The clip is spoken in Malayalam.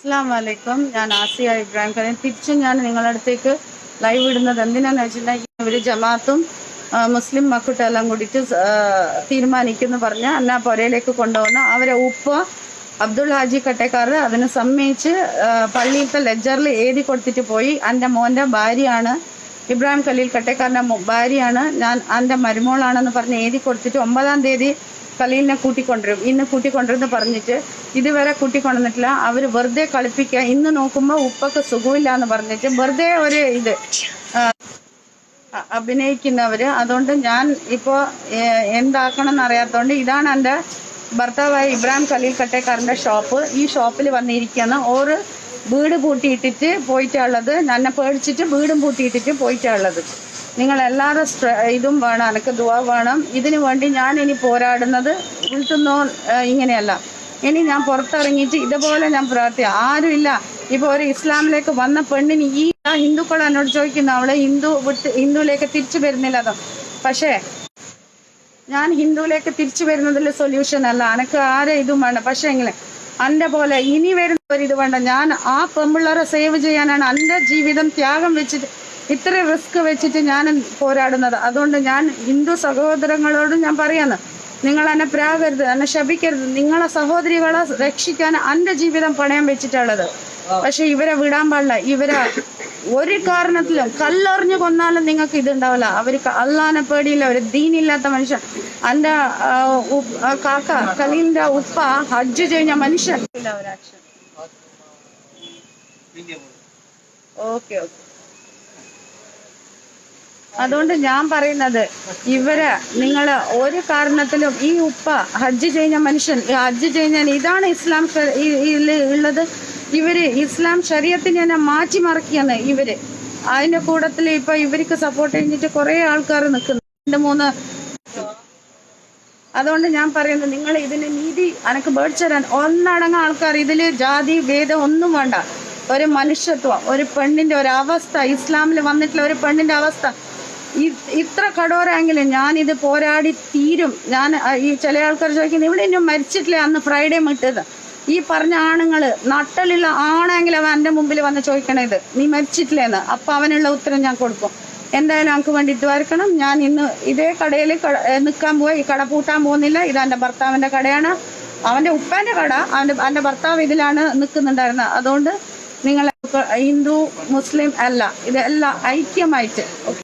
അസ്സലാമു അലൈക്കും. ഞാൻ ആസിയ ഇബ്രാഹിം ഖലീൽ. തിരിച്ചും ഞാൻ നിങ്ങളുടെ അടുത്തേക്ക് ലൈവ് ഇടുന്നത് എന്തിനാന്ന് വെച്ചിട്ടുണ്ടെങ്കിൽ ഇവർ ജമാഅത്തും മുസ്ലിം മക്കൂട്ടെല്ലാം കൂടിയിട്ട് തീരുമാനിക്കുന്നു പറഞ്ഞ് എന്നാ പുരയിലേക്ക് കൊണ്ടുപോകുന്ന അവരെ ഉപ്പ അബ്ദുൾ ഹാജി കട്ടേക്കാർ അതിന് സമ്മതിച്ച് പള്ളിയിലത്തെ ലെജറിൽ എഴുതി കൊടുത്തിട്ട് പോയി. എൻ്റെ മോൻ്റെ ഭാര്യയാണ്, ഇബ്രാഹിം ഖലീൽ കട്ടേക്കാരൻ്റെ ഭാര്യയാണ്, ഞാൻ എൻ്റെ മരുമോളാണെന്ന് പറഞ്ഞ് എഴുതി കൊടുത്തിട്ട് 9-ാം തീയതി ഖലീലിനെ കൂട്ടിക്കൊണ്ടുവരും. ഇന്ന് കൂട്ടിക്കൊണ്ടുവരുമെന്ന് പറഞ്ഞിട്ട് ഇതുവരെ കൂട്ടിക്കൊണ്ടുവന്നിട്ടില്ല. അവർ വെറുതെ കളിപ്പിക്കുക. ഇന്ന് നോക്കുമ്പോൾ ഉപ്പക്ക് സുഖമില്ല എന്ന് പറഞ്ഞിട്ട് വെറുതെ ഒരു ഇത് അഭിനയിക്കുന്നവര്. അതുകൊണ്ട് ഞാൻ ഇപ്പോൾ എന്താക്കണം എന്നറിയാത്തതുകൊണ്ട് ഇതാണ് എൻ്റെ ഭർത്താവായ ഇബ്രാഹിം ഖലീൽ കട്ടേക്കാരൻ്റെ ഷോപ്പ്. ഈ ഷോപ്പിൽ വന്നിരിക്കുകയാണ്. ഓര് വീട് പൂട്ടിയിട്ടിട്ട് പോയിട്ടുള്ളത്, എന്നെ പേടിച്ചിട്ട് വീടും പൂട്ടിയിട്ടിട്ട് പോയിട്ടുള്ളത്. നിങ്ങളെല്ലാവരും ഇതും വേണം, എനിക്ക് ദുആ വേണം. ഇതിനു വേണ്ടി ഞാൻ ഇനി പോരാടുന്നത് വീട്ടുന്നോ ഇങ്ങനെയല്ല. ഇനി ഞാൻ പുറത്തിറങ്ങിയിട്ട് ഇതുപോലെ ഞാൻ പ്രാർത്ഥിക്കാം. ആരുമില്ല. ഇപ്പോൾ ഒരു ഇസ്ലാമിലേക്ക് വന്ന പെണ്ണിന് ഈ ഹിന്ദുക്കൾ എന്നോട് ചോദിക്കുന്നു അവളെ ഹിന്ദുവിലേക്ക് തിരിച്ചു വരുന്നില്ല. പക്ഷേ ഞാൻ ഹിന്ദുവിലേക്ക് തിരിച്ചു വരുന്നതിൽ സൊല്യൂഷൻ അല്ല. എനിക്ക് ആരെ ഇതും വേണ്ട. പക്ഷേ എങ്ങനെ എൻ്റെ പോലെ ഇനി വരുന്നവരിത് വേണ്ട. ഞാൻ ആ പെമ്പിള്ളേരെ സേവ് ചെയ്യാനാണ് എൻ്റെ ജീവിതം ത്യാഗം വെച്ചിട്ട് ഇത്ര റിസ്ക് വെച്ചിട്ട് ഞാൻ പോരാടുന്നത്. അതുകൊണ്ട് ഞാൻ ഹിന്ദു സഹോദരങ്ങളോടും ഞാൻ പറയുന്നു, നിങ്ങൾ എന്നെ പ്രാകരുത്, എന്നെ ശപിക്കരുത്. നിങ്ങളെ സഹോദരികളെ രക്ഷിക്കാൻ എൻ്റെ ജീവിതം പണയം വെച്ചിട്ടുള്ളത്. പക്ഷെ ഇവരെ വിടാൻ പാടില്ല. ഇവരെ ഒരു കാരണത്തിലും കല്ലെറിഞ്ഞു കൊന്നാലും നിങ്ങൾക്ക് ഇതുണ്ടാവില്ല. അവർക്ക് അള്ളാനെ പേടിയില്ല, ഒരു ദീനില്ലാത്ത മനുഷ്യൻ. എൻ്റെ കാക്ക ഖലീലിന്റെ ഉപ്പ ഹജ്ജ് കഴിഞ്ഞ മനുഷ്യൻ. ഓക്കെ. അതുകൊണ്ട് ഞാൻ പറയുന്നത് ഇവരെ നിങ്ങൾ ഒരു കാരണത്തിലും ഈ ഉപ്പ ഹജ്ജ് കഴിഞ്ഞ മനുഷ്യൻ, ഹജ്ജ് കഴിഞ്ഞാൽ ഇതാണ് ഇസ്ലാം ഉള്ളത്. ഇവര് ഇസ്ലാം ശരീഅത്തിനെ തന്നെ മാറ്റിമറിക്കുകയാണ് ഇവര്. അതിന്റെ കൂട്ടത്തിൽ ഇപ്പൊ ഇവർക്ക് സപ്പോർട്ട് കഴിഞ്ഞിട്ട് കുറെ ആൾക്കാർ നിൽക്കുന്നു, 2-3. അതുകൊണ്ട് ഞാൻ പറയുന്നത് നിങ്ങൾ ഇതിന് നീതി എനിക്ക് മേടിച്ചുതരാൻ ഒന്നടങ്കം ആൾക്കാർ. ഇതില് ജാതി ഭേദം ഒന്നും വേണ്ട. ഒരു മനുഷ്യത്വം, ഒരു പെണ്ണിന്റെ ഒരു അവസ്ഥ, ഇസ്ലാമിൽ വന്നിട്ടുള്ള ഒരു പെണ്ണിന്റെ അവസ്ഥ ഇത്ര കടോരെങ്കിലും ഞാനിത് പോരാടി തീരും. ഞാൻ ഈ ചില ആൾക്കാർ ചോദിക്കുന്നത് ഇവിടെ ഇന്നും മരിച്ചിട്ടില്ലേ അന്ന് ഫ്രൈഡേ മിട്ടത്. ഈ പറഞ്ഞ ആണുങ്ങള് നട്ടലുള്ള ആണെങ്കിലും അവൻ എൻ്റെ മുമ്പിൽ വന്ന് ചോദിക്കണത് നീ മരിച്ചിട്ടില്ലേന്ന്. അപ്പൊ അവനുള്ള ഉത്തരം ഞാൻ കൊടുക്കും. എന്തായാലും നമുക്ക് വേണ്ടി ഇതുവരക്കണം. ഞാൻ ഇന്ന് ഇതേ കടയിൽ നിൽക്കാൻ പോയി. ഈ കട പൂട്ടാൻ പോകുന്നില്ല. ഇത് എൻ്റെ ഭർത്താവിന്റെ കടയാണ്, അവന്റെ ഉപ്പാന്റെ കട. എൻ്റെ ഭർത്താവ് ഇതിലാണ് നിൽക്കുന്നുണ്ടായിരുന്നത്. അതുകൊണ്ട് നിങ്ങൾ ഹിന്ദു മുസ്ലിം അല്ല, ഇതെല്ലാം ഐക്യമായിട്ട്